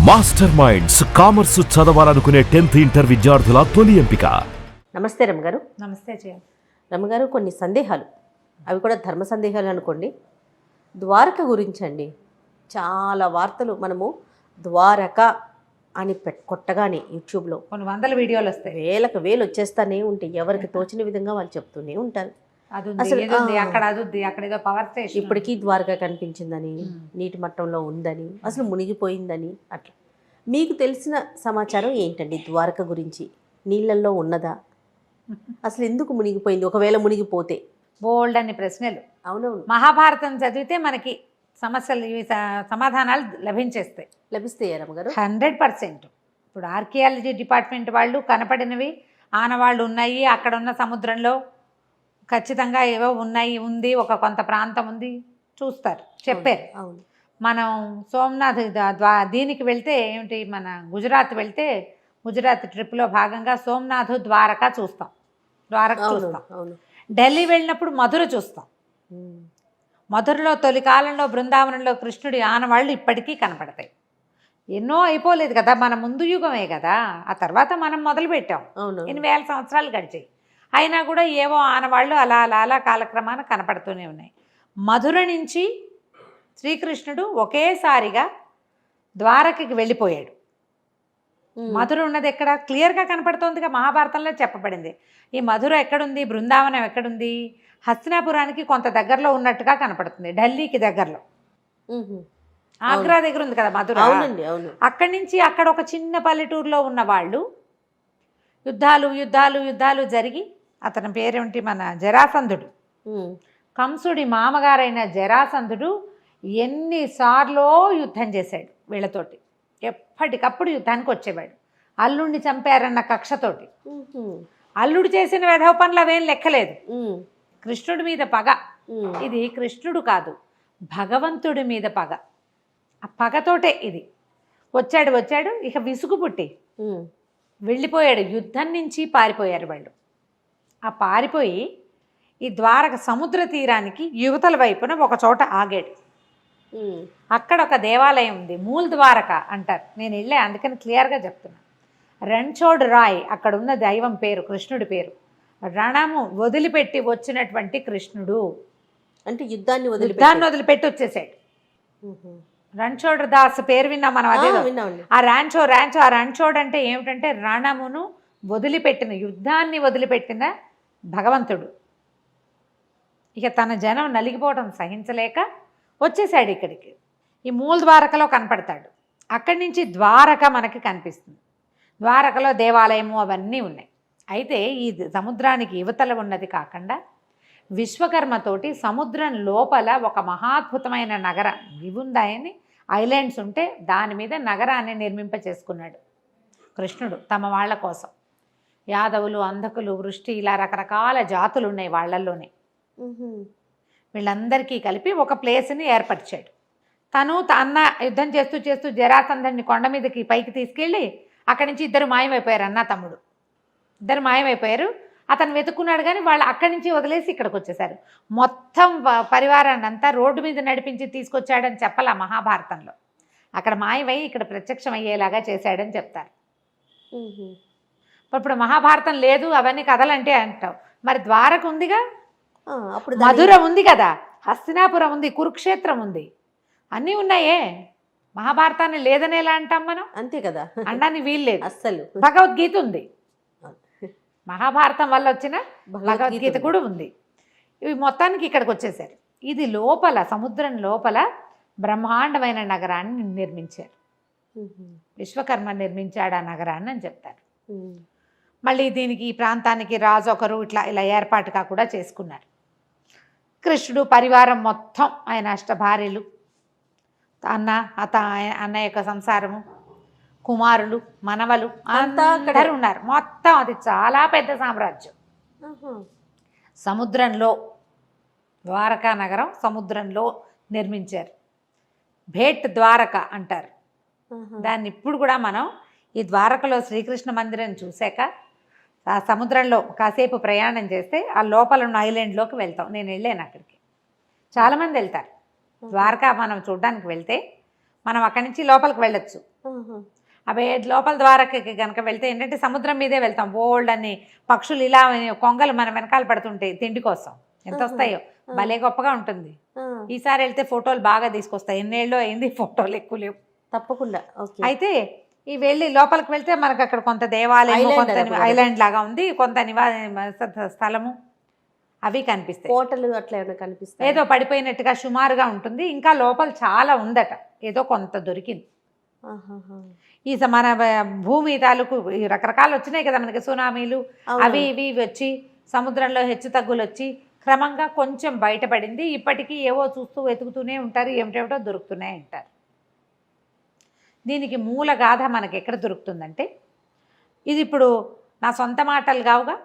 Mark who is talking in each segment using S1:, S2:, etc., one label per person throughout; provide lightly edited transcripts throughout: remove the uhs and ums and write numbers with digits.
S1: Master minds commerce చదవాలనుకునే 10th inter విద్యార్థుల తొలి ఎంపిక.
S2: నమస్తే రమ్మగారు.
S3: నమస్తే జయ.
S2: రమ్మగారు, కొన్ని సందేహాలు, అవి కూడా ధర్మ సందేహాలు అనుకోండి. ద్వారక గురించి అండి, చాలా వార్తలు మనము ద్వారక అని కొట్టగానే యూట్యూబ్లో
S3: కొన్ని వందల వీడియోలు వస్తాయి,
S2: వేలకు వేలు వచ్చేస్తానే ఉంటాయి. ఎవరికి తోచిన విధంగా వాళ్ళు చెప్తూనే ఉంటారు.
S3: అసలు అక్కడ అది అక్కడ ఏదో పవర్ స్టేషన్
S2: ఇప్పటికీ ద్వారక కనిపించిందని, నీటి మట్టంలో ఉందని, అసలు మునిగిపోయిందని, అట్లా మీకు తెలిసిన సమాచారం ఏంటండి ద్వారక గురించి? నీళ్ళల్లో ఉన్నదా? అసలు ఎందుకు మునిగిపోయింది ఒకవేళ మునిగిపోతే?
S3: బోల్డ్ అన్ని ప్రశ్నలు.
S2: అవునవును,
S3: మహాభారతం చదివితే మనకి సమస్యలు సమాధానాలు లభించేస్తాయి.
S2: లభిస్తాయి రమ్మగారు.
S3: 100%. ఇప్పుడు ఆర్కియాలజీ డిపార్ట్మెంట్ వాళ్ళు కనపడినవి ఆనవాళ్ళు ఉన్నాయి, అక్కడ ఉన్న సముద్రంలో ఖచ్చితంగా ఏవో ఉంది, ఒక కొంత ప్రాంతం ఉంది, చూస్తారు, చెప్పారు.
S2: అవును,
S3: మనం సోమనాథ్ దీనికి వెళ్తే ఏమిటి, మన గుజరాత్ వెళ్తే గుజరాత్ ట్రిప్లో భాగంగా సోమనాథ్ ద్వారక చూస్తాం.
S2: అవును.
S3: ఢిల్లీ వెళ్ళినప్పుడు మధుర చూస్తాం. మధురలో తొలి కాలంలో బృందావనంలో కృష్ణుడి ఆనవాళ్ళు ఇప్పటికీ కనపడతాయి. ఎన్నో అయిపోలేదు కదా, మన ముందు యుగమే కదా, ఆ తర్వాత మనం మొదలుపెట్టాం. ఎన్ని వేల సంవత్సరాలు గడిచాయి, అయినా కూడా ఏవో ఆనవాళ్ళు అలా అలా అలా కాలక్రమాన కనపడుతూనే ఉన్నాయి. మధుర నుంచి శ్రీకృష్ణుడు ఒకేసారిగా ద్వారకకి వెళ్ళిపోయాడు. మధుర ఉన్నది ఎక్కడ క్లియర్గా కనపడుతోందిగా, మహాభారతంలో చెప్పబడింది. ఈ మధుర ఎక్కడుంది, బృందావనం ఎక్కడుంది? హస్తినాపురానికి కొంత దగ్గరలో ఉన్నట్టుగా కనపడుతుంది, ఢిల్లీకి దగ్గరలో. ఆగ్రా దగ్గర ఉంది కదా మధుర. అక్కడి నుంచి అక్కడ ఒక చిన్న పల్లెటూరులో ఉన్న వాళ్ళు యుద్ధాలు జరిగి, అతని పేరేమిటి, మన జరాసంధుడు, కంసుడి మామగారైన జరాసంధుడు ఎన్నిసార్లో యుద్ధం చేశాడు వీళ్ళతోటి. ఎప్పటికప్పుడు యుద్ధానికి వచ్చేవాడు, అల్లుడిని చంపారన్న కక్షతోటి. అల్లుడు చేసిన వెధవ పనులు అవేం లెక్కలేదు, కృష్ణుడి మీద పగ. ఇది కృష్ణుడు కాదు, భగవంతుడి మీద పగ. ఆ పగతోటే ఇది వచ్చాడు. ఇక విసుగు పుట్టి వెళ్ళిపోయాడు. యుద్ధం నుంచి పారిపోయారు వాళ్ళు. ఆ పారిపోయి ఈ ద్వారక సముద్ర తీరానికి యువతల వైపున ఒక చోట ఆగాడు. అక్కడ ఒక దేవాలయం ఉంది, మూల్ ద్వారక అంటారు. నేను వెళ్ళే, అందుకని క్లియర్గా చెప్తున్నా. రణ్ఛోడ్ రాయ్ అక్కడ ఉన్న దైవం పేరు, కృష్ణుడి పేరు. రణము వదిలిపెట్టి వచ్చినటువంటి కృష్ణుడు
S2: అంటే యుద్ధాన్ని
S3: వదిలిపెట్టి వచ్చేసాడు. రణ్ఛోడ్ దాస్ పేరు విన్నాం మనం, అదే. ఆ రణ్ఛోడ్ అంటే ఏమిటంటే రణమును వదిలిపెట్టిన, యుద్ధాన్ని వదిలిపెట్టిన భగవంతుడు. ఇక తన జనం నలిగిపోవడం సహించలేక వచ్చేసాడు ఇక్కడికి. ఈ మూల ద్వారకలో కనపడతాడు. అక్కడి నుంచి ద్వారక మనకి కనిపిస్తుంది. ద్వారకలో దేవాలయము అవన్నీ ఉన్నాయి. అయితే ఈ సముద్రానికి యువతల ఉన్నది కాకుండా విశ్వకర్మతోటి సముద్రం లోపల ఒక మహాద్భుతమైన నగరం ఇవుందాయని, ఐలాండ్స్ ఉంటే దాని మీద నగరాన్ని నిర్మింపచేసుకున్నాడు కృష్ణుడు తమ వాళ్ళ కోసం. యాదవులు, అంధకులు, వృష్టి, ఇలా రకరకాల జాతులు ఉన్నాయి వాళ్ళల్లోనే. వీళ్ళందరికీ కలిపి ఒక ప్లేస్ని ఏర్పరిచాడు. తను అన్న యుద్ధం చేస్తూ జరాసంధుడిని కొండ మీదకి పైకి తీసుకెళ్ళి అక్కడి నుంచి ఇద్దరు మాయమైపోయారు, అన్న తమ్ముడు ఇద్దరు మాయమైపోయారు. అతను వెతుక్కున్నాడు కానీ వాళ్ళు అక్కడి నుంచి వదిలేసి ఇక్కడికి వచ్చేసారు. మొత్తం పరివారాన్ని అంతా రోడ్డు మీద నడిపించి తీసుకొచ్చాడని చెప్పాల మహాభారతంలో. అక్కడ మాయమై ఇక్కడ ప్రత్యక్షం అయ్యేలాగా చేశాడని చెప్తారు. ఇప్పుడు మహాభారతం లేదు, అవన్నీ కథలంటే అంటావు. మరి ద్వారక ఉందిగా, అప్పుడు మధుర ఉంది కదా, హస్తినాపురం ఉంది, కురుక్షేత్రం ఉంది, అన్నీ ఉన్నాయే. మహాభారతాన్ని లేదని ఎలా అంటాం మనం?
S2: అంతే కదా,
S3: అనడానికి వీల్లేదు.
S2: అస్సలు
S3: భగవద్గీత ఉంది, మహాభారతం వల్ల వచ్చిన భగవద్గీత కూడా ఉంది. ఇవి మొత్తానికి ఇక్కడికి వచ్చేసారు. ఇది లోపల, సముద్రం లోపల బ్రహ్మాండమైన నగరాన్ని నిర్మించారు. విశ్వకర్మ నిర్మించాడు ఆ నగరాన్ని అని చెప్తారు. మళ్ళీ దీనికి, ఈ ప్రాంతానికి రాజు ఒకరు ఇలా ఏర్పాటుగా కూడా చేసుకున్నారు. కృష్ణుడు పరివారం మొత్తం, ఆయన అష్టభార్యలు, అన్న యొక్క సంసారము, కుమారులు, మనవలు అందరూ ఉన్నారు. మొత్తం అది చాలా పెద్ద సామ్రాజ్యం. సముద్రంలో ద్వారకా నగరం సముద్రంలో నిర్మించారు. భేట్ ద్వారక అంటారు దాన్ని. ఇప్పుడు కూడా మనం ఈ ద్వారకలో శ్రీకృష్ణ మందిరం చూశాక ఆ సముద్రంలో కాసేపు ప్రయాణం చేస్తే ఆ లోపల ఉన్న ఐలాండ్లోకి వెళ్తాం. నేను వెళ్ళాను అక్కడికి, చాలామంది వెళ్తారు. ద్వారకా మనం చూడడానికి వెళ్తే మనం అక్కడి నుంచి లోపలికి వెళ్ళొచ్చు.
S2: ఆహా.
S3: అవే లోపల ద్వారకి కనుక వెళ్తే ఏంటంటే సముద్రం మీదే వెళ్తాం. బోల్డ్ అని పక్షులు ఇలా కొంగలు మన వెనకాల పడుతుంటాయి తిండి కోసం. ఎంత వస్తాయో, భలే గొప్పగా ఉంటుంది.
S2: ఆ.
S3: ఈసారి వెళ్తే ఫోటోలు బాగా తీసుకొస్తాయి. ఎన్నేళ్ళు అయింది, ఫోటోలు ఎక్కువ లేవు.
S2: తప్పకుండా. ఓకే.
S3: అయితే ఈ వెళ్ళి లోపలికి వెళ్తే మనకు అక్కడ కొంత దేవాలయం,
S2: ఐలాండ్
S3: కొంత
S2: అది.
S3: ఐలాండ్ లాగా ఉంది, కొంత స్థలము అవి కనిపిస్తాయి.
S2: కోటలు అట్లా ఏమైనా కనిపిస్తాయి?
S3: ఏదో పడిపోయినట్టుగా సుమారుగా ఉంటుంది. ఇంకా లోపల చాలా ఉందట, ఏదో కొంత దొరికింది.
S2: ఆహాహా.
S3: ఈ మన భూమి తాలూకు ఈ రకరకాలు వచ్చినాయి కదా మనకి, సునామీలు
S2: అవును.
S3: అవి ఇవి వచ్చి సముద్రంలో హెచ్చు తగ్గులు వచ్చి క్రమంగా కొంచెం బయటపడింది. ఇప్పటికీ ఏవో చూస్తూ వెతుకుతూనే ఉంటారు, ఏమిటేమిటో దొరుకుతూనే ఉంటారు. దీనికి మూల గాథ మనకి ఎక్కడ దొరుకుతుందంటే, ఇది ఇప్పుడు నా సొంత మాటలు కావుగా,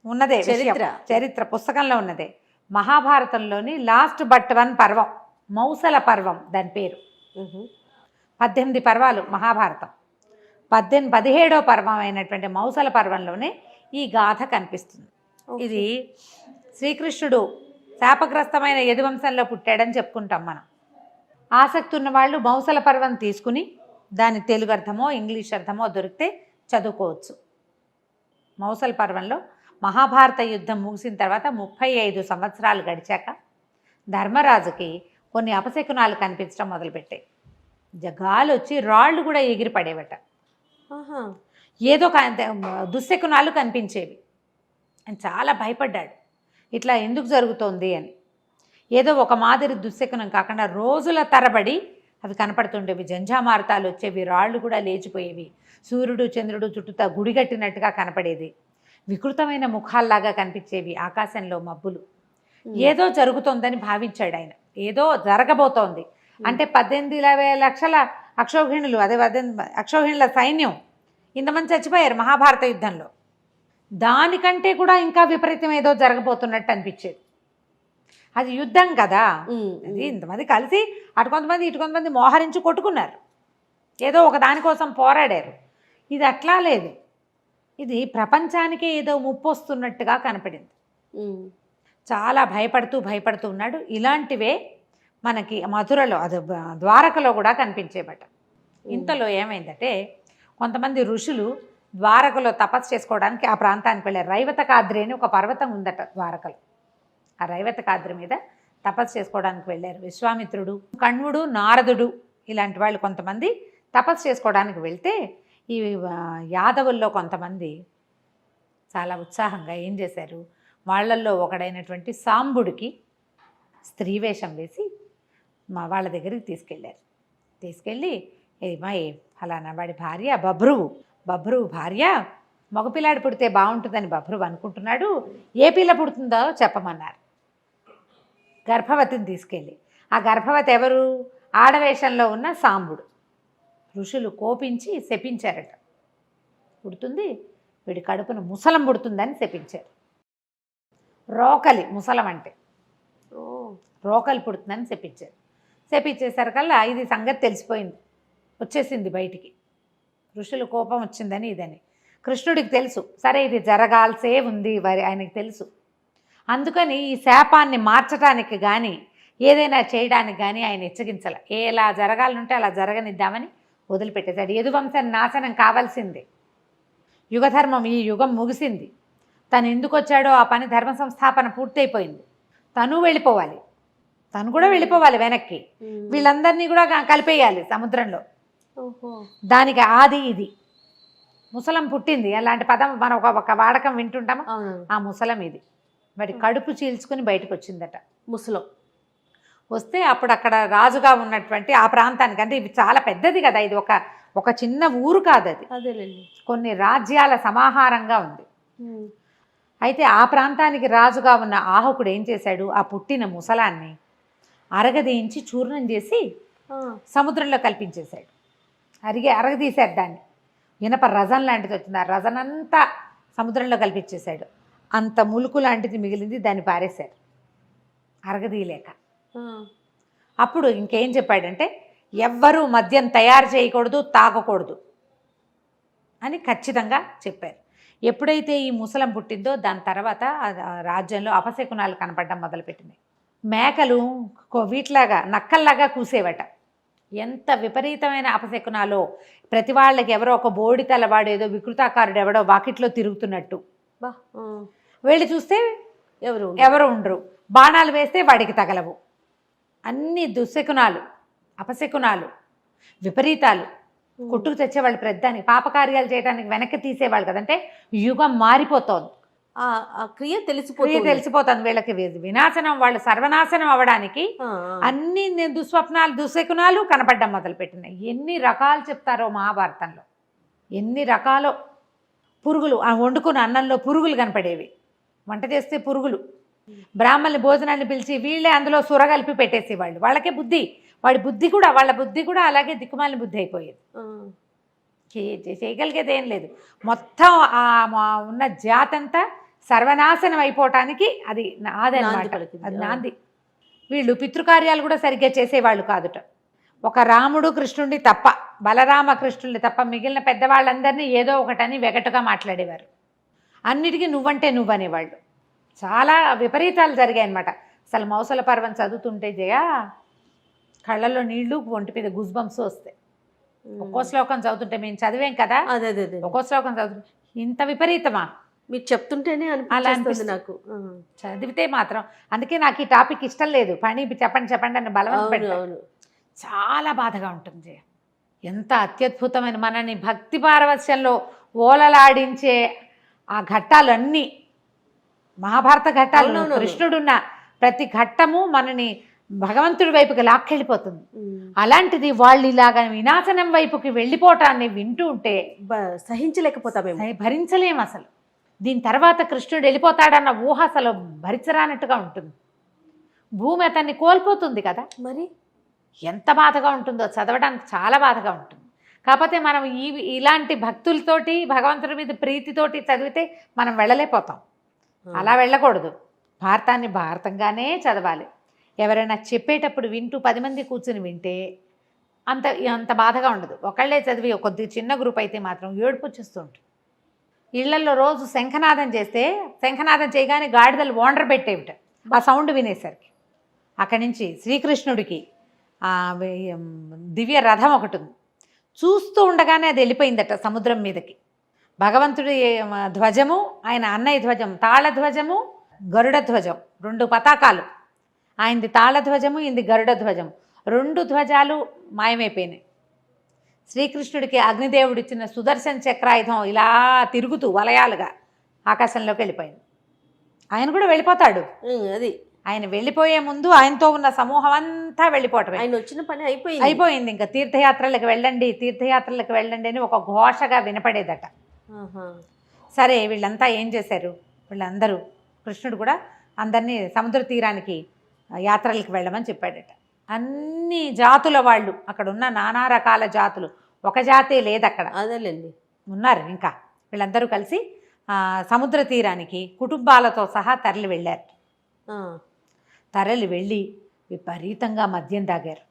S3: ఉన్నదే విషయం. చరిత్ర పుస్తకంలో ఉన్నదే. మహాభారతంలోని లాస్ట్ బట్ వన్ పర్వం, మౌసల పర్వం దాని పేరు. 18 పర్వాలు మహాభారతం. 17వ పర్వం అయినటువంటి మౌసల పర్వంలోనే ఈ గాథ కనిపిస్తుంది. ఇది శ్రీకృష్ణుడు శాపగ్రస్తమైన యదువంశంలో పుట్టాడని చెప్పుకుంటాం మనం. ఆసక్తి ఉన్న వాళ్ళు మౌసల పర్వం తీసుకుని దాని తెలుగు అర్థమో ఇంగ్లీష్ అర్థమో దొరికితే చదువుకోవచ్చు. మౌసల పర్వంలో మహాభారత యుద్ధం ముగిసిన తర్వాత 35 సంవత్సరాలు గడిచాక ధర్మరాజుకి కొన్ని అపశకునాలు కనిపించడం మొదలుపెట్టాయి. గాలి వచ్చి రాళ్ళు కూడా ఎగిరి పడేవట. ఏదో దుశ్శకునాలు కనిపించేవి. ఆయన చాలా భయపడ్డాడు, ఇట్లా ఎందుకు జరుగుతోంది అని. ఏదో ఒక మాదిరి దుశ్శకునం కాకుండా రోజుల తరబడి అవి కనపడుతుండేవి. జంఝామారుతాలు వచ్చేవి, రాళ్ళు కూడా లేచిపోయేవి, సూర్యుడు చంద్రుడు చుట్టూ గుడిగట్టినట్టుగా కనపడేది, వికృతమైన ముఖాల్లాగా కనిపించేవి, ఆకాశంలో మబ్బులు. ఏదో జరుగుతోందని భావించాడు ఆయన. ఏదో జరగబోతోంది అంటే 18 లక్షల అక్షౌహిణులు, అదే అక్షౌహిణుల సైన్యం ఇంతమంది చచ్చిపోయారు మహాభారత యుద్ధంలో. దానికంటే కూడా ఇంకా విపరీతం ఏదో జరగబోతున్నట్టు అనిపించేది. అది యుద్ధం కదా, అది ఇంతమంది కలిసి అటు కొంతమంది ఇటు కొంతమంది మోహరించి కొట్టుకున్నారు, ఏదో ఒక దానికోసం పోరాడారు. ఇది అట్లా లేదు, ఇది ప్రపంచానికే ఏదో ముప్పు వస్తున్నట్టుగా కనపడింది. చాలా భయపడుతూ ఉన్నాడు. ఇలాంటివే మనకి మధురలో, అది ద్వారకలో కూడా కనిపించేబట. ఇంతలో ఏమైందంటే, కొంతమంది ఋషులు ద్వారకలో తపస్సు చేసుకోవడానికి ఆ ప్రాంతానికి వెళ్ళారు. రైవతకాద్రి అని ఒక పర్వతం ఉందట ద్వారకలో. ఆ రైవతకాద్రి మీద తపస్సు చేసుకోవడానికి వెళ్ళారు. విశ్వామిత్రుడు, కణ్వుడు, నారదుడు ఇలాంటి వాళ్ళు కొంతమంది తపస్సు చేసుకోవడానికి వెళ్తే, ఈ యాదవుల్లో కొంతమంది చాలా ఉత్సాహంగా ఏం చేశారు, వాళ్ళల్లో ఒకడైనటువంటి సాంబుడికి స్త్రీ వేషం వేసి వాళ్ళ దగ్గరికి తీసుకెళ్ళి ఫలానా వాడి భార్య బభ్రువు భార్య మగపిల్లాడు పుడితే బాగుంటుందని బభ్రువు అనుకుంటున్నాడు, ఏ పిల్ల పుడుతుందో చెప్పమన్నారు. గర్భవతిని తీసుకెళ్ళి, ఆ గర్భవతి ఎవరు, ఆడవేషంలో ఉన్న సాంబుడు. ఋషులు కోపించి శపించారట, పుడుతుంది వీడి కడుపున ముసలం పుడుతుందని శపించారు. రోకలి, ముసలం అంటే రోకలి పుడుతుందని శపించారు. శపించేసరికల్లా ఇది సంగతి తెలిసిపోయింది, వచ్చేసింది బయటికి. ఋషులు కోపం వచ్చిందని ఇదని కృష్ణుడికి తెలుసు. సరే ఇది జరగాల్సే ఉంది, ఆయనకి తెలుసు. అందుకని ఈ శాపాన్ని మార్చడానికి కానీ ఏదైనా చేయడానికి కానీ ఆయన హెచ్చరించాల. ఎలా జరగాలంటే అలా జరగనిద్దామని వదిలిపెట్టేశాడు. యదువంశం నాశనం కావాల్సిందే, యుగధర్మం ఈ యుగం ముగిసింది. తను ఎందుకు వచ్చాడో ఆ పని, ధర్మ సంస్థాపన పూర్తయిపోయింది. తను వెళ్ళిపోవాలి, తను కూడా వెళ్ళిపోవాలి వెనక్కి. వీళ్ళందరినీ కూడా కలిపేయాలి సముద్రంలో. దానికి ఆది ఇది. ముసలం పుట్టింది, అలాంటి పదం మనం ఒక వాడకం వింటుంటామా, ఆ ముసలం ఇది. వాడి కడుపు చీల్చుకుని బయటకు వచ్చిందట ముసలం. వస్తే అప్పుడు అక్కడ రాజుగా ఉన్నటువంటి ఆ ప్రాంతానికి, అంటే ఇది చాలా పెద్దది కదా, ఇది ఒక చిన్న ఊరు కాదు, అది కొన్ని రాజ్యాల సమాహారంగా ఉంది. అయితే ఆ ప్రాంతానికి రాజుగా ఉన్న ఆహకుడు ఏం చేశాడు, ఆ పుట్టిన ముసలాన్ని అరగదీయించి చూర్ణం చేసి సముద్రంలో కల్పించేశాడు. అరగదీశాడు దాన్ని. ఇనప రజన్ లాంటిది వచ్చింది, ఆ రజన్ అంతా సముద్రంలో కల్పించేశాడు. అంత ములుకు లాంటిది మిగిలింది, దాన్ని పారేశారు అరగదీయలేక. అప్పుడు ఇంకేం చెప్పాడంటే, ఎవ్వరూ మద్యం తయారు చేయకూడదు, తాగకూడదు అని ఖచ్చితంగా చెప్పారు. ఎప్పుడైతే ఈ ముసలం పుట్టిందో దాని తర్వాత రాజ్యంలో అపశకునాలు కనపడడం మొదలుపెట్టింది. మేకలు వీటిలాగా నక్కల్లాగా కూసేవట. ఎంత విపరీతమైన అపశకునాలో. ప్రతి వాళ్ళకి ఎవరో ఒక బోడి తలవాడు ఏదో వికృతాకారుడు ఎవడో వాకిట్లో తిరుగుతున్నట్టు.
S2: బా
S3: వెళ్ళి చూస్తే ఎవరు ఉండరు. బాణాలు వేస్తే వాడికి తగలవు. అన్ని దుశ్శకునాలు, అపశకునాలు, విపరీతాలు కొట్టుకు తెచ్చేవాళ్ళు. ప్రధాని పాపకార్యాలు చేయడానికి వెనక్కి తీసేవాళ్ళు కదంటే యుగం మారిపోతోంది.
S2: ఆ క్రియ
S3: తెలిసిపోతుంది వీళ్ళకి. వినాశనం, వాళ్ళు సర్వనాశనం అవ్వడానికి అన్ని దుస్వప్నాలు, దుశ్శకునాలు కనపడ్డం మొదలుపెట్టినాయి. ఎన్ని రకాలు చెప్తారో మహాభారతంలో, ఎన్ని రకాలో. పురుగులు, వండుకున్న అన్నంలో పురుగులు కనపడేవి, వంట చేస్తే పురుగులు. బ్రాహ్మణులు భోజనాన్ని పిలిచి వీళ్ళే అందులో సుర కలిపి పెట్టేసేవాళ్ళు. వాళ్ళకే బుద్ధి, వాళ్ళ బుద్ధి కూడా అలాగే దిక్కుమాలిన బుద్ధి అయిపోయేది. చేయగలిగేది ఏం లేదు. మొత్తం ఉన్న జాతంతా సర్వనాశనం అయిపోవటానికి అది నాదనమాట, అది నాంది. వీళ్ళు పితృకార్యాలు కూడా సరిగ్గా చేసేవాళ్ళు కాదుట. ఒక రాముడు కృష్ణుడిని తప్ప, బలరామ కృష్ణుడిని తప్ప మిగిలిన పెద్దవాళ్ళందరినీ ఏదో ఒకటని వెగటుగా మాట్లాడేవారు. అన్నిటికీ నువ్వంటే నువ్వనేవాళ్ళు. చాలా విపరీతాలు జరిగాయి అన్నమాట. అసలు మౌసల పర్వం చదువుతుంటే జయ కళ్ళల్లో నీళ్లు, ఒంటి మీద గుజ్బంప్స్ వస్తాయి. ఒక్కో శ్లోకం చదువుతుంటే, మేము చదివేం కదా, ఒక్కో శ్లోకం చదువుతుంటే ఇంత విపరీతమా
S2: మీరు చెప్తుంటేనే అలా అనిపిస్తుంది నాకు.
S3: చదివితే మాత్రం. అందుకే నాకు ఈ టాపిక్ ఇష్టం లేదు. పని చెప్పండి అని బలవంతం పెడతాను. చాలా బాధగా ఉంటుంది. ఎంత అత్యద్భుతమైన మనని భక్తి పారవశ్యంలో ఓలలాడించే ఆ ఘట్టాలన్నీ, మహాభారత ఘట్టాలు. కృష్ణుడున్న ప్రతి ఘట్టము మనని భగవంతుడి వైపుకి లాక్కెళ్ళిపోతుంది. అలాంటిది వాళ్ళు ఇలాగా వినాశనం వైపుకి వెళ్ళిపోవటాన్ని వింటూ ఉంటే
S2: సహించలేకపోతామేమో,
S3: భరించలేము అసలు. దీని తర్వాత కృష్ణుడు వెళ్ళిపోతాడన్న ఊహ అసలు భరించరానట్టుగా ఉంటుంది. భూమి అతన్ని కోల్పోతుంది కదా, మరి ఎంత బాధగా ఉంటుందో చదవడానికి, చాలా బాధగా ఉంటుంది. కాకపోతే మనం ఇలాంటి భక్తులతోటి, భగవంతుడి మీద ప్రీతితోటి చదివితే మనం వెళ్ళలేకపోతాం. అలా వెళ్ళకూడదు. భారతాన్ని భారతంగానే చదవాలి. ఎవరైనా చెప్పేటప్పుడు వింటూ 10 మంది కూర్చుని వింటే అంత బాధగా ఉండదు. ఒకళ్ళే చదివి కొద్ది చిన్న గ్రూప్ అయితే మాత్రం ఏడుపు వచ్చేస్తూ ఉంటుంది. ఇళ్లలో రోజు శంఖనాదం చేస్తే, శంఖనాదం చేయగానే గాడిదలు ఓండ్ర పెట్టేవిట ఆ సౌండ్ వినేసరికి. అక్కడి నుంచి శ్రీకృష్ణుడికి దివ్య రథం ఒకటి ఉంది. చూస్తూ ఉండగానే అది వెళ్ళిపోయిందట సముద్రం మీదకి. భగవంతుడి ధ్వజము, ఆయన అన్నయ్య ధ్వజం, తాళధ్వజము, గరుడ ధ్వజం, 2 పతాకాలు. ఆయనది తాళధ్వజము, ఈయనది గరుడ ధ్వజం. 2 ధ్వజాలు మాయమైపోయినాయి. శ్రీకృష్ణుడికి అగ్నిదేవుడు ఇచ్చిన సుదర్శన చక్రాయుధం ఇలా తిరుగుతూ వలయాలుగా ఆకాశంలోకి వెళ్ళిపోయింది. ఆయన కూడా వెళ్ళిపోతాడు.
S2: అది
S3: ఆయన వెళ్ళిపోయే ముందు ఆయనతో ఉన్న సమూహం అంతా వెళ్ళిపోవటం.
S2: ఆయన వచ్చిన పని
S3: అయిపోయింది. ఇంకా తీర్థయాత్రలకు వెళ్ళండి అని ఒక ఘోషగా వినపడేదట. సరే వీళ్ళంతా ఏం చేశారు, వీళ్ళందరూ, కృష్ణుడు కూడా అందరినీ సముద్ర తీరానికి యాత్రలకు వెళ్ళమని చెప్పాడట. అన్ని జాతుల వాళ్ళు, అక్కడ ఉన్న నానా రకాల జాతులు, ఒక జాతే లేదు అక్కడ,
S2: అదేలేండి,
S3: ఉన్నారు. ఇంకా వీళ్ళందరూ కలిసి సముద్ర తీరానికి కుటుంబాలతో సహా తరలి వెళ్ళారు. తరలి వెళ్ళి విపరీతంగా మద్యం తాగారు.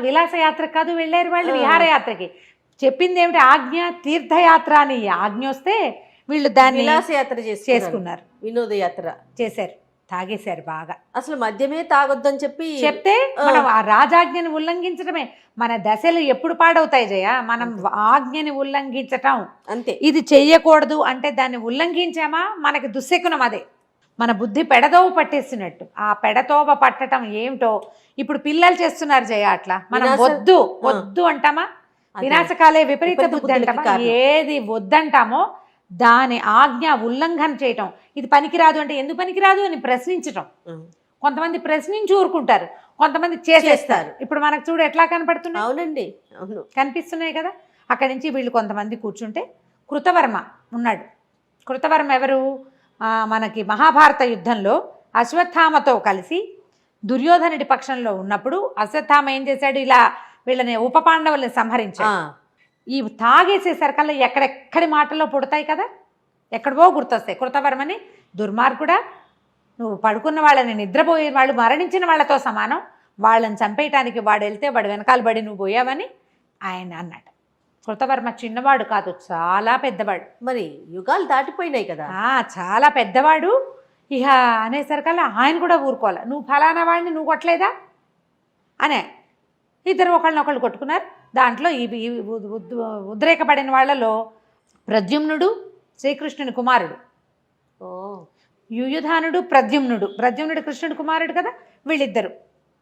S3: విలాసయాత్ర కాదు వెళ్ళారు వాళ్ళు, విహారయాత్రకి. చెప్పింది ఏమిటి, ఆజ్ఞ తీర్థయాత్ర అని ఆజ్ఞ వస్తే వీళ్ళు దాన్ని
S2: విలాసయాత్ర
S3: చేసుకున్నారు,
S2: వినోదయాత్ర చేశారు,
S3: తాగేశారు బాగా.
S2: అసలు మద్యమే తాగొద్దని
S3: చెప్తే మనం ఆ రాజాజ్ఞని ఉల్లంఘించడమే. మన దశలు ఎప్పుడు పాడవుతాయి జయ, మనం ఆజ్ఞని ఉల్లంఘించటం అంతే. ఇది చెయ్యకూడదు అంటే దాన్ని ఉల్లంఘించామా మనకి దుశ్శకునం. అదే మన బుద్ధి పెడదోవ పట్టేస్తున్నట్టు. ఆ పెడతోవ పట్టడం ఏమిటో ఇప్పుడు పిల్లలు చేస్తున్నారు జయ. అట్లా మనం వద్దు అంటామా, వినాశకాలే విపరీత బుద్ధి అంటామా, ఏది వద్దంటామో దాని ఆజ్ఞ ఉల్లంఘన చేయటం. ఇది పనికిరాదు అంటే ఎందుకు పనికిరాదు అని ప్రశ్నించటం. కొంతమంది ప్రశ్నించి ఊరుకుంటారు, కొంతమంది చేసేస్తారు. ఇప్పుడు మనకు చూడు ఎట్లా కనపడుతున్నాయి.
S2: అవునండి, అవును,
S3: కనిపిస్తున్నాయి కదా. అక్కడి నుంచి వీళ్ళు కొంతమంది కూర్చుంటే కృతవర్మ ఉన్నాడు. కృతవర్మ ఎవరు, మనకి మహాభారత యుద్ధంలో అశ్వత్థామతో కలిసి దుర్యోధనుడి పక్షంలో ఉన్నప్పుడు అశ్వత్థామ ఏం చేశాడు, ఇలా వీళ్ళని ఉప పాండవుల్ని సంహరించాడు. ఈ తాగేసేసరికల్లా ఎక్కడెక్కడి మాటల్లో పుడతాయి కదా, ఎక్కడవో గుర్తొస్తాయి. కృతవర్మని దుర్మార్గుడా, నువ్వు పడుకున్న వాళ్ళని, నిద్రపోయే వాళ్ళు మరణించిన వాళ్ళతో సమానం, వాళ్ళని చంపేయటానికి వాడు వెళ్తే వాడు వెనకాల పడి నువ్వు పోయావని ఆయన అన్నాడు. కృతవర్మ చిన్నవాడు కాదు, చాలా పెద్దవాడు.
S2: మరి యుగాలు దాటిపోయినాయి కదా,
S3: చాలా పెద్దవాడు. ఇక అనేసరికల్లా ఆయన కూడా ఊరుకోవాలి. నువ్వు ఫలానా వాడిని నువ్వు కొట్టలేదా అనే, ఇద్దరు ఒకళ్ళనొకళ్ళు కొట్టుకున్నారు. దాంట్లో ఈ ఉద్రేకపడిన వాళ్ళలో ప్రద్యుమ్నుడు శ్రీకృష్ణుని కుమారుడు,
S2: ఓ
S3: యుయుధానుడు ప్రద్యుమ్నుడు కృష్ణుడి కుమారుడు కదా, వీళ్ళిద్దరు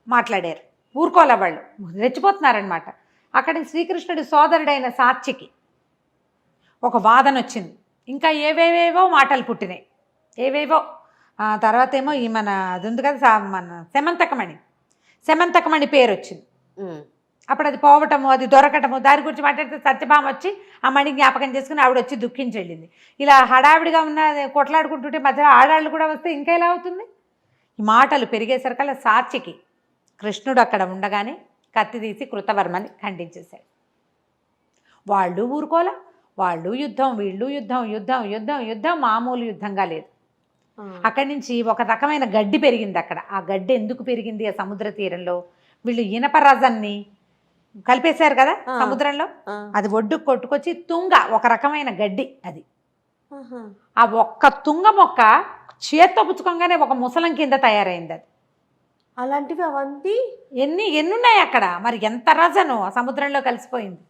S3: మాట్లాడారు. ఊరుకోలే వాళ్ళు, రెచ్చిపోతున్నారనమాట. అక్కడి శ్రీకృష్ణుడి సోదరుడైన సాత్యకి ఒక వాదన వచ్చింది. ఇంకా ఏవేవేవో మాటలు పుట్టినాయి, ఏవేవో. తర్వాత ఏమో ఈ మన అది ఉంది కదా, మన శమంతకమణి పేరు వచ్చింది. అప్పుడు అది పోవటము, అది దొరకటము, దాని గురించి మాట్లాడితే సత్యభామ వచ్చి ఆ మణి జ్ఞాపకం చేసుకుని ఆవిడ వచ్చి దుఃఖించి వెళ్ళింది. ఇలా హడావిడిగా ఉన్న కొట్లాడుకుంటుంటే మధ్యలో ఆడాళ్ళు కూడా వస్తే ఇంకా ఎలా అవుతుంది? ఈ మాటలు పెరిగేసరికల్లా సాత్యకి కృష్ణుడు అక్కడ ఉండగానే కత్తి తీసి కృతవర్మని ఖండించేశాడు. వాళ్ళు ఊరుకోలా, వాళ్ళు యుద్ధం, వీళ్ళు యుద్ధం, యుద్ధం యుద్ధం యుద్ధం మామూలు యుద్ధంగా లేదు. అక్కడి నుంచి ఒక రకమైన గడ్డి పెరిగింది అక్కడ. ఆ గడ్డి ఎందుకు పెరిగింది? ఆ సముద్ర తీరంలో వీళ్ళు ఇనప రజాన్ని కలిపేశారు కదా సముద్రంలో, అది ఒడ్డుకు కొట్టుకొచ్చి తుంగ, ఒక రకమైన గడ్డి అది. ఆ ఒక్క తుంగ మొక్క చేత్తో పుచ్చుకోగానే ఒక ముసలం కింద తయారైంది అది.
S2: అలాంటివి అవంతి
S3: ఎన్నున్నాయి అక్కడ. మరి ఎంత రజను ఆ సముద్రంలో కలిసిపోయింది.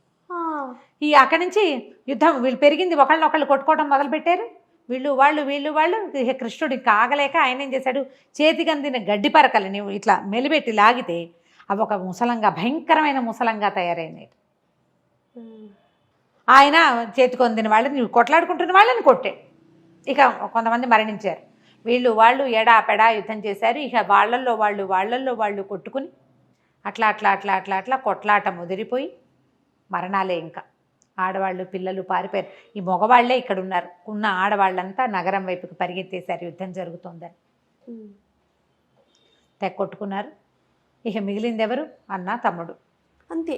S3: ఈ అక్కడి నుంచి యుద్ధం వీళ్ళు పెరిగింది, ఒకళ్ళనొకళ్ళు కొట్టుకోవడం మొదలుపెట్టారు. వీళ్ళు వాళ్ళు కృష్ణుడు ఇంకా ఆగలేక ఆయన ఏం చేశాడు, చేతికి అందిన గడ్డి పరకలు నీవు ఇట్లా మెలిపెట్టి లాగితే అవి ఒక ముసలంగా, భయంకరమైన ముసలంగా తయారైనాయి. ఆయన చేతికి అందిన వాళ్ళని, నువ్వు కొట్లాడుకుంటున్న వాళ్ళని కొట్టాడు. ఇక కొంతమంది మరణించారు. వాళ్ళు ఎడాపెడా యుద్ధం చేశారు. ఇక వాళ్ళల్లో వాళ్ళు కొట్టుకుని అట్లా కొట్లాట ముదిరిపోయి మరణాలే. ఇంకా ఆడవాళ్ళు పిల్లలు పారిపోయారు. ఈ మగవాళ్లే ఇక్కడ ఉన్నారు. ఉన్న ఆడవాళ్ళంతా నగరం వైపుకి పరిగెత్తేశారు యుద్ధం జరుగుతోందని. కొట్టుకున్నారు. ఇక మిగిలింది ఎవరు? అన్న తమ్ముడు, అంతే.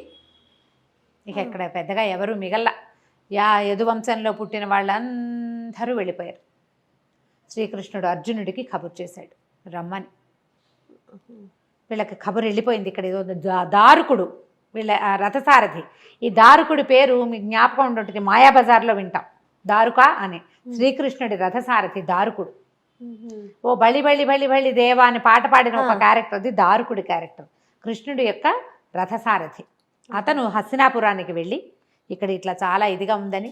S3: ఇక ఇక్కడ పెద్దగా ఎవరు మిగల్లా. యదువంశంలో పుట్టిన వాళ్ళందరూ వెళ్ళిపోయారు. శ్రీకృష్ణుడు అర్జునుడికి కబురు చేశాడు రమ్మని. వీళ్ళకి కబురు వెళ్ళిపోయింది. ఇక్కడ ఏదో దారుకుడు, వీళ్ళ రథసారథి. ఈ దారుకుడి పేరు మీకు జ్ఞాపకం ఉండేది, మాయాబజార్లో వింటాం, దారుక అని. శ్రీకృష్ణుడి రథసారథి దారుకుడు. ఓ బలి బలి బలి బలి దేవా అని పాట పాడిన ఒక క్యారెక్టర్, అది దారుకుడి క్యారెక్టర్. కృష్ణుడి యొక్క రథసారథి. అతను హస్తినాపురానికి వెళ్ళి ఇక్కడ ఇట్లా చాలా ఇదిగా ఉందని,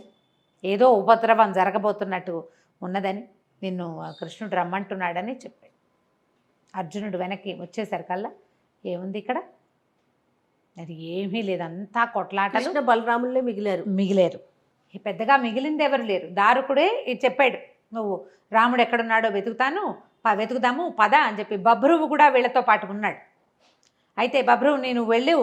S3: ఏదో ఉపద్రవం జరగబోతున్నట్టు ఉన్నదని, నిన్ను కృష్ణుడు రమ్మంటున్నాడని చెప్పాడు. అర్జునుడు వెనక్కి వచ్చేసరికల్లా ఏముంది ఇక్కడ? అది ఏమీ లేదు, అంతా కొట్లాటలు.
S2: బలరాములే
S3: మిగిలేరు. పెద్దగా మిగిలింది ఎవరు లేరు. దారుకుడే చెప్పాడు, నువ్వు రాముడు ఎక్కడున్నాడో వెతుకుదాము పద అని చెప్పి. బభ్రువు కూడా వీళ్ళతో పాటు ఉన్నాడు. అయితే బభ్రువు, నేను వెళ్ళు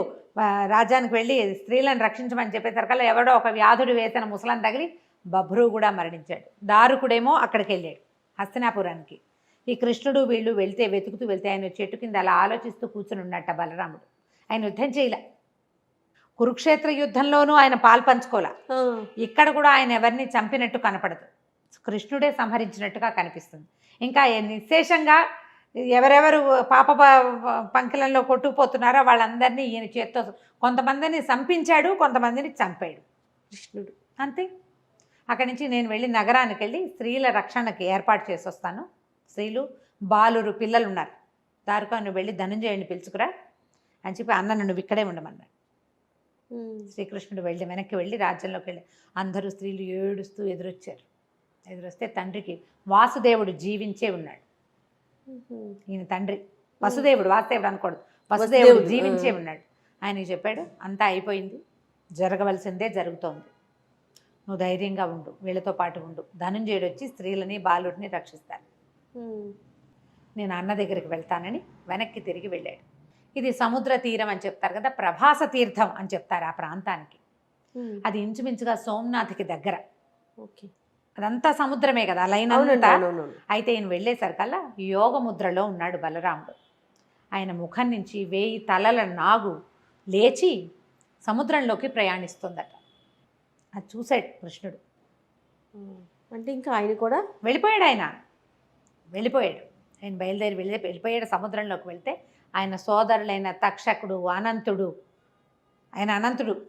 S3: రాజ్యానికి వెళ్ళి స్త్రీలను రక్షించమని చెప్పేసరికల్లా ఎవడో ఒక వ్యాధుడు వేసిన ముసలను తగిలి బభ్రువు కూడా మరణించాడు. దారుకుడేమో అక్కడికి వెళ్ళాడు హస్తినాపురానికి. ఈ కృష్ణుడు వీళ్ళు వెతుకుతూ వెళ్తే ఆయన చెట్టు కింద అలా ఆలోచిస్తూ కూర్చుని ఉన్నట్ట బలరాముడు. ఆయన యుద్ధం చేయలే. కురుక్షేత్ర యుద్ధంలోనూ ఆయన పాల్పంచుకోలే. ఇక్కడ కూడా ఆయన ఎవరిని చంపినట్టు కనపడదు, కృష్ణుడే సంహరించినట్టుగా కనిపిస్తుంది. ఇంకా నిశేషంగా ఎవరెవరు పాప పంకిలంలో కొట్టుకుపోతున్నారో వాళ్ళందరినీ ఈయన చేత్తో కొంతమందిని చంపించాడు, కొంతమందిని చంపాడు కృష్ణుడు, అంతే. అక్కడి నుంచి నేను వెళ్ళి నగరానికి వెళ్ళి స్త్రీల రక్షణకి ఏర్పాటు చేసి వస్తాను. స్త్రీలు బాలురు పిల్లలు ఉన్నారు. దారుకా నువ్వు వెళ్ళి ధనంజయుడిని పిలుచుకురా అని చెప్పి అన్న నువ్వు ఇక్కడే ఉండమన్నాడు. శ్రీకృష్ణుడు వెనక్కి వెళ్ళి రాజ్యంలోకి వెళ్ళి అందరూ స్త్రీలు ఏడుస్తూ ఎదురొస్తే తండ్రికి వాసుదేవుడు జీవించే ఉన్నాడు. ఈయన తండ్రి వాసుదేవుడు అనకూడదు, వసుదేవుడు జీవించే ఉన్నాడు. ఆయనకి చెప్పాడు, అంతా అయిపోయింది, జరగవలసిందే జరుగుతోంది, నువ్వు ధైర్యంగా ఉండు, వీళ్ళతో పాటు ఉండు. ధనంజయుడు వచ్చి స్త్రీలని బాలుడిని రక్షిస్తాను, నేను అన్న దగ్గరికి వెళ్తానని వెనక్కి తిరిగి వెళ్ళాడు. ఇది సముద్ర తీరం అని చెప్తారు కదా, ప్రభాస తీర్థం అని చెప్తారు ఆ ప్రాంతానికి. అది ఇంచుమించుగా సోమనాథ్కి దగ్గర. ఓకే, అదంతా సముద్రమే కదా లైన్ అంతా. అయితే ఈయన వెళ్ళేసరికల్లా యోగ ముద్రలో ఉన్నాడు బలరాముడు. ఆయన ముఖం నుంచి 1000 తలల నాగు లేచి సముద్రంలోకి ప్రయాణిస్తుందట. అది చూశాడు కృష్ణుడు.
S2: అంటే ఇంకా ఆయన కూడా
S3: వెళ్ళిపోయాడు. ఆయన బయలుదేరి వెళ్ళిపోయాడు. సముద్రంలోకి వెళ్తే ఆయన సోదరులైన తక్షకుడు, అనంతుడు,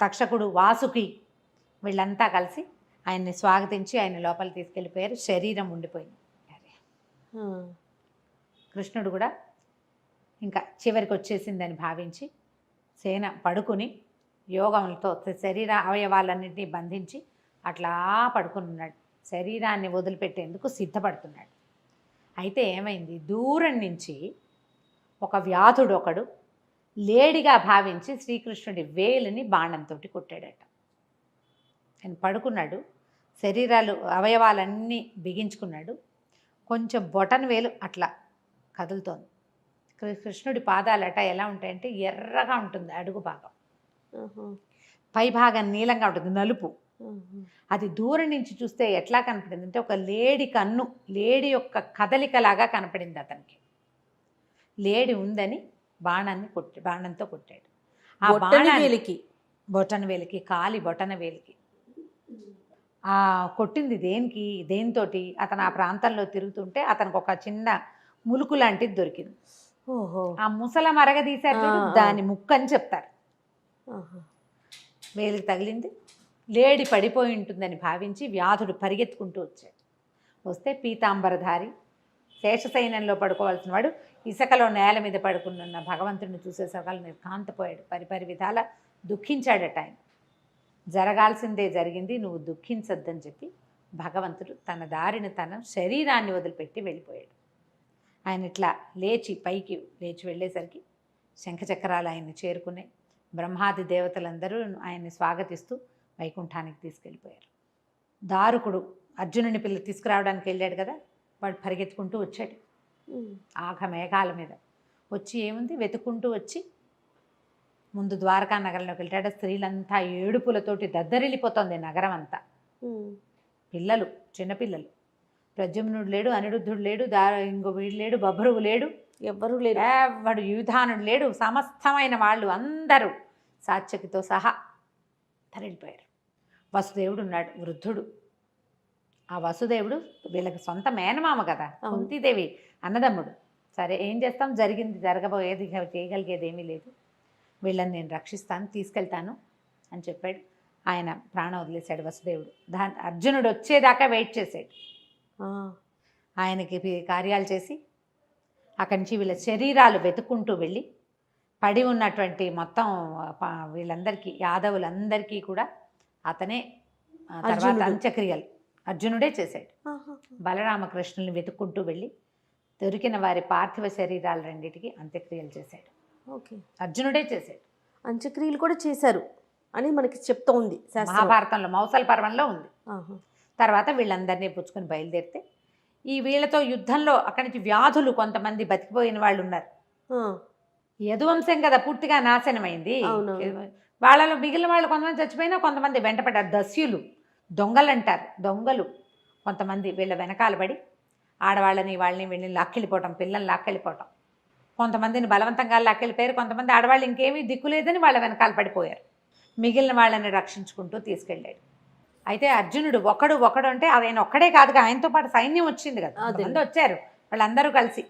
S3: తక్షకుడు, వాసుకి వీళ్ళంతా కలిసి ఆయన్ని స్వాగతించి ఆయన లోపల తీసుకెళ్ళిపోయారు. శరీరం ఉండిపోయింది. కృష్ణుడు కూడా ఇంకా చివరికి వచ్చేసిందని భావించి సేన పడుకుని యోగంతో శరీర అవయవాలన్నింటినీ బంధించి అట్లా పడుకుని ఉన్నాడు. శరీరాన్ని వదిలిపెట్టేందుకు సిద్ధపడుతున్నాడు. అయితే ఏమైంది, దూరం నుంచి ఒక వ్యాధుడు ఒకడు లేడిగా భావించి శ్రీకృష్ణుడి వేలుని బాణంతో కొట్టాడట. ఆయన పడుకున్నాడు, శరీరాలు అవయవాలన్నీ బిగించుకున్నాడు. కొంచెం బొటన వేలు అట్లా కదులుతోంది. కృష్ణుడి పాదాలట ఎలా ఉంటాయంటే ఎర్రగా ఉంటుంది, అడుగు భాగం పై భాగం నీలంగా ఉంటుంది, నలుపు. అది దూరం నుంచి చూస్తే ఎట్లా కనపడింది అంటే ఒక లేడి కన్ను, లేడి యొక్క కదలికలాగా కనపడింది అతనికి. లేడి ఉందని బాణంతో కొట్టాడు. ఆ బాణానికి బొటన వేలికి, కాలి బొటన వేలికి. ఆ కొట్టింది దేనితోటి అతను ఆ ప్రాంతంలో తిరుగుతుంటే అతనికి ఒక చిన్న ములుకు లాంటిది దొరికింది.
S2: ఓహో,
S3: ఆ ముసల మరగదీశారు, దాని ముక్కు అని చెప్తారు. వేలికి తగిలింది. లేడి పడిపోయి ఉంటుందని భావించి వ్యాధుడు పరిగెత్తుకుంటూ వచ్చాడు. వస్తే పీతాంబరధారి, శేషసైన్యంలో పడుకోవాల్సిన వాడు ఇసుకలో నేల మీద పడుకున్న భగవంతుడిని చూసేసరికి నిర్కాంతపోయాడు. పరిపరి విధాల దుఃఖించాడట. ఆయన జరగాల్సిందే జరిగింది, నువ్వు దుఃఖించొద్దని చెప్పి భగవంతుడు తన దారిని తన శరీరాన్ని వదిలిపెట్టి వెళ్ళిపోయాడు. ఆయన ఇట్లా పైకి లేచి వెళ్ళేసరికి శంఖచక్రాలు ఆయన్ని చేరుకున్నాయి. బ్రహ్మాది దేవతలందరూ ఆయన్ని స్వాగతిస్తూ వైకుంఠానికి తీసుకెళ్ళిపోయారు. దారుకుడు అర్జునుని తీసుకురావడానికి వెళ్ళాడు కదా, వాడు పరిగెత్తుకుంటూ వచ్చాడు ఆఘ మేఘాల మీద. వచ్చి ఏముంది వెతుక్కుంటూ వచ్చి ముందు ద్వారకా నగరంలోకి వెళ్ళాడు. స్త్రీలంతా ఏడుపులతోటి దద్దరిల్లిపోతుంది నగరం అంతా. పిల్లలు, చిన్నపిల్లలు, ప్రద్యుమ్నుడు లేడు, అనిరుద్ధుడు లేడు, ఇంకో వీడు లేడు, బభ్రువు లేడు,
S2: ఎవ్వరూ లేరు,
S3: వాడు యుధానుడు లేడు, సమస్తమైన వాళ్ళు అందరూ సాత్యకితో సహా తరలిపోయారు. వసుదేవుడు ఉన్నాడు, వృద్ధుడు. ఆ వసుదేవుడు వీళ్ళకి సొంత మేనమామ కదా, కుంతీదేవి అన్నదమ్ముడు. సరే ఏం చేస్తాం, జరిగింది జరగబోయేది, చేయగలిగేది ఏమీ లేదు, వీళ్ళని నేను రక్షిస్తాను, తీసుకెళ్తాను అని చెప్పాడు. ఆయన ప్రాణం వదిలేశాడు వసుదేవుడు. అర్జునుడు వచ్చేదాకా వెయిట్ చేశాడు. ఆయనకి కార్యాలు చేసి అక్కడి నుంచి వీళ్ళ శరీరాలు వెతుక్కుంటూ వెళ్ళి పడి ఉన్నటువంటి మొత్తం వీళ్ళందరికీ, యాదవులందరికీ కూడా అతనే తర్వాత అంత్యక్రియలు అర్జునుడే చేశాడు. బలరామకృష్ణుల్ని వెతుక్కుంటూ వెళ్ళి దొరికిన వారి పార్థివ శరీరాలు రెండింటికి అంత్యక్రియలు చేశాడు.
S2: ఓకే,
S3: అర్జునుడే చేశాడు.
S2: అంత్యక్రియలు కూడా చేశారు అని మనకి చెప్తోంది
S3: మహాభారతంలో, మౌసల పర్వంలో ఉంది. తర్వాత వీళ్ళందరినీ పుచ్చుకొని బయలుదేరితే ఈ వీళ్ళతో యుద్ధంలో అక్కడి నుంచి వ్యాధులు కొంతమంది బతికిపోయిన వాళ్ళు ఉన్నారు. యదువంశం కదా పూర్తిగా నాశనమైంది. వాళ్ళలో మిగిలిన వాళ్ళు కొంతమంది చచ్చిపోయినా కొంతమంది వెంటపడ్డారు. దస్యులు, దొంగలు అంటారు, దొంగలు కొంతమంది వీళ్ళ వెనకాల పడి ఆడవాళ్ళని వాళ్ళని వీళ్ళని లాక్కెళ్ళిపోవటం, పిల్లల్ని లాక్కెళ్ళిపోవటం, కొంతమందిని బలవంతంగా లాక్కెళ్ళిపోయారు. కొంతమంది ఆడవాళ్ళు ఇంకేమీ దిక్కులేదని వాళ్ళ వెనకాల పడిపోయారు. మిగిలిన వాళ్ళని రక్షించుకుంటూ తీసుకెళ్ళాడు. అయితే అర్జునుడు ఒకడు అంటే ఆయన ఒక్కడే కాదుగా, ఆయనతో పాటు సైన్యం వచ్చింది కదా, అందరూ వచ్చారు వాళ్ళందరూ కలిసి.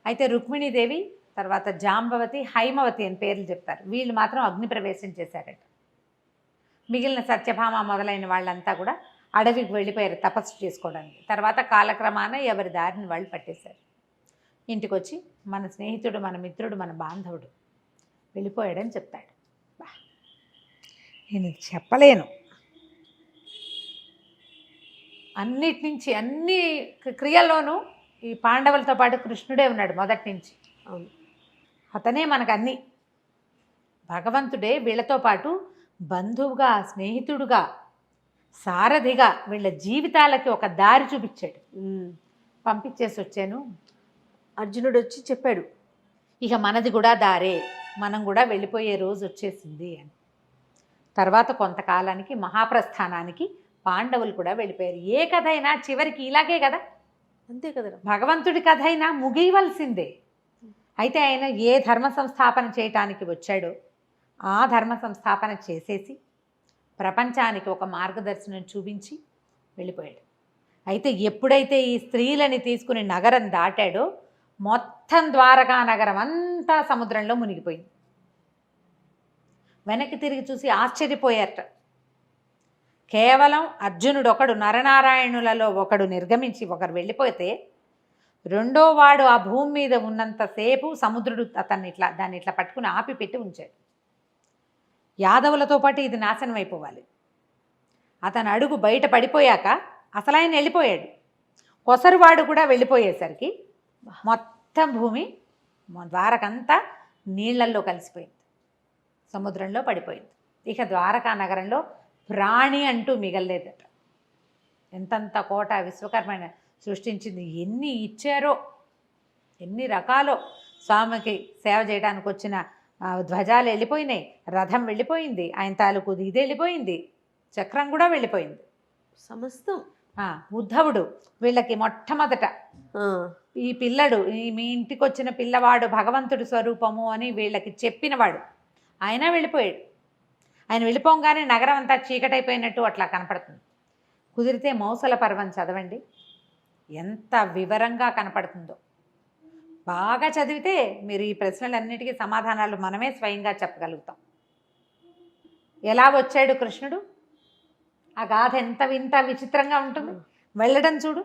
S3: అయితే రుక్మిణీదేవి, తర్వాత జాంబవతి, హైమవతి అని పేర్లు చెప్తారు. వీళ్ళు మాత్రం అగ్ని ప్రవేశం చేశారట. మిగిలిన సత్యభామ మొదలైన వాళ్ళంతా కూడా అడవికి వెళ్ళిపోయారు తపస్సు చేసుకోవడానికి. తర్వాత కాలక్రమాన ఎవరి దారిని వాళ్ళు పట్టేశారు. ఇంటికి వచ్చి మన స్నేహితుడు, మన మిత్రుడు, మన బాంధవుడు వెళ్ళిపోయాడని చెప్తాడు. నేను చెప్పలేను. అన్నిటి నుంచి, అన్ని క్రియల్లోనూ ఈ పాండవులతో పాటు కృష్ణుడే ఉన్నాడు మొదటి నుంచి. అతనే మనకు అన్నీ. భగవంతుడే వీళ్ళతో పాటు బంధువుగా, స్నేహితుడుగా, సారథిగా వీళ్ళ జీవితాలకి ఒక దారి చూపించాడు. పంపించేసి వచ్చాను.
S2: అర్జునుడు వచ్చి చెప్పాడు,
S3: ఇక మనది కూడా దారే, మనం కూడా వెళ్ళిపోయే రోజు వచ్చేసింది అని. తర్వాత కొంతకాలానికి మహాప్రస్థానానికి పాండవులు కూడా వెళ్ళిపోయారు. ఏ కథ అయినా చివరికి ఇలాగే కదా,
S2: అంతే కదా,
S3: భగవంతుడి కథ అయినా ముగియవలసిందే. అయితే ఆయన ఏ ధర్మ సంస్థాపన చేయటానికి వచ్చాడో ఆ ధర్మ సంస్థాపన చేసేసి ప్రపంచానికి ఒక మార్గదర్శనం చూపించి వెళ్ళిపోయాడు. అయితే ఎప్పుడైతే ఈ స్త్రీలని తీసుకుని నగరం దాటాడో మొత్తం ద్వారకా నగరం అంతా సముద్రంలో మునిగిపోయింది. వెనక్కి తిరిగి చూసి ఆశ్చర్యపోయారట. కేవలం అర్జునుడు ఒకడు, నరనారాయణులలో ఒకడు నిర్గమించి ఒకరు వెళ్ళిపోతే రెండో వాడు ఆ భూమి మీద ఉన్నంతసేపు సముద్రుడు దాన్ని ఇట్లా పట్టుకుని ఆపి పెట్టి ఉంచాడు. యాదవులతో పాటు ఇది నాశనం అయిపోవాలి. అతను అడుగు బయట పడిపోయాక అసలు ఆయన వెళ్ళిపోయాడు. కొసరువాడు కూడా వెళ్ళిపోయేసరికి మొత్తం భూమి ద్వారకంతా నీళ్లల్లో కలిసిపోయింది, సముద్రంలో పడిపోయింది. ఇక ద్వారకా నగరంలో ప్రాణి అంటూ మిగలలేదట. ఎంతంత కోట విశ్వకర్మ సృష్టించింది, ఎన్ని ఇచ్చారో, ఎన్ని రకాలో. స్వామికి సేవ చేయడానికి వచ్చిన ధ్వజాలు వెళ్ళిపోయినాయి, రథం వెళ్ళిపోయింది, ఆయన తాలూకు ఇది వెళ్ళిపోయింది, చక్రం కూడా వెళ్ళిపోయింది,
S2: సమస్తం.
S3: ఉద్ధవుడు వీళ్ళకి మొట్టమొదట ఈ పిల్లడు, మీ ఇంటికి వచ్చిన పిల్లవాడు భగవంతుడి స్వరూపము అని వీళ్ళకి చెప్పినవాడు, ఆయన వెళ్ళిపోయాడు. ఆయన వెళ్ళిపోగానే నగరం అంతా చీకటైపోయినట్టు అట్లా కనపడుతుంది. కుదిరితే మౌసల పర్వం చదవండి, ఎంత వివరంగా కనపడుతుందో. బాగా చదివితే మీరు ఈ ప్రశ్నలన్నిటికీ సమాధానాలు మనమే స్వయంగా చెప్పగలుగుతాం. ఎలా వచ్చాడు కృష్ణుడు, ఆ గాథ ఎంత వింత విచిత్రంగా ఉంటుంది. వెళ్ళడం చూడు,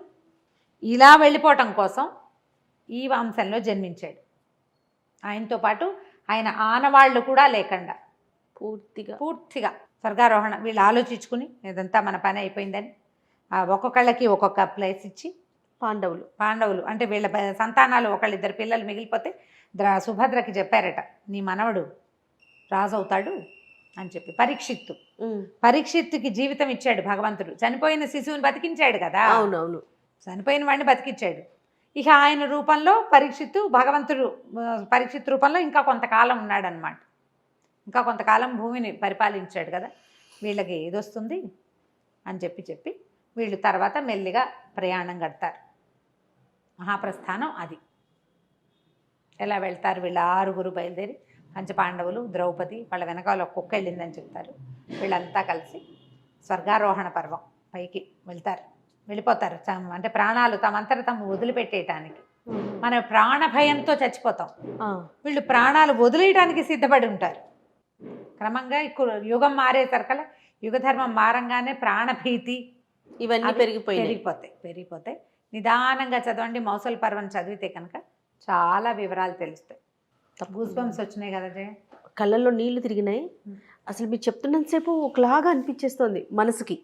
S3: ఇలా వెళ్ళిపోవటం కోసం ఈ వంశంలో జన్మించాడు. ఆయనతో పాటు ఆయన ఆనవాళ్ళు కూడా లేకుండా పూర్తిగా స్వర్గారోహణ. వీళ్ళు ఆలోచించుకుని ఇదంతా మన పని అయిపోయిందని ఒక్కొక్కళ్ళకి ఒక్కొక్క ప్లేస్ ఇచ్చి, పాండవులు అంటే వీళ్ళ సంతానాలు ఒకళ్ళిద్దరు పిల్లలు మిగిలిపోతే సుభద్రకి చెప్పారట, నీ మనవడు రాజు అవుతాడు అని చెప్పి. పరీక్షిత్తుకి జీవితం ఇచ్చాడు భగవంతుడు. చనిపోయిన శిశువుని బతికించాడు కదా.
S2: అవునవును,
S3: చనిపోయిన వాడిని బతికించాడు. ఇక ఆయన రూపంలో పరీక్షిత్ రూపంలో ఇంకా కొంతకాలం ఉన్నాడనమాట. ఇంకా కొంతకాలం భూమిని పరిపాలించాడు కదా. వీళ్ళకి ఏదొస్తుంది అని చెప్పి వీళ్ళు తర్వాత మెల్లిగా ప్రయాణం కడతారు. మహాప్రస్థానం అది. ఎలా వెళ్తారు వీళ్ళు? 6 బయలుదేరి, పంచపాండవులు, ద్రౌపది, వాళ్ళ వెనకాల ఒక్కొక్క వెళ్ళిందని చెప్తారు. వీళ్ళంతా కలిసి స్వర్గారోహణ పర్వం పైకి వెళ్ళిపోతారు. అంటే ప్రాణాలు తమంతట తాము వదిలిపెట్టేయటానికి. మన ప్రాణ భయంతో చచ్చిపోతాం, వీళ్ళు ప్రాణాలు వదిలేయడానికి సిద్ధపడి ఉంటారు. క్రమంగా యుగం మారేసరికల యుగధర్మం మారంగానే ప్రాణభీతి
S2: ఇవన్నీ
S3: పెరిగిపోతాయి. నిదానంగా చదవండి. మౌసల పర్వం చదివితే కనుక చాలా వివరాలు తెలుస్తాయి. గూస్బంప్స్ వచ్చినాయి కదా జయ,
S2: కళ్ళల్లో నీళ్లు తిరిగినాయి. అసలు మీరు చెప్తున్నంతసేపు ఒకలాగా అనిపించేస్తుంది మనసుకి.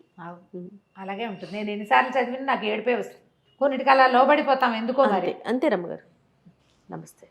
S3: అలాగే ఉంటుంది. నేను ఎన్నిసార్లు చదివినా నాకు ఏడిపే వస్తుంది. కొన్నిటికి అలా లోబడిపోతాం ఎందుకో మరి.
S2: అంతే రమ్మగారు. నమస్తే.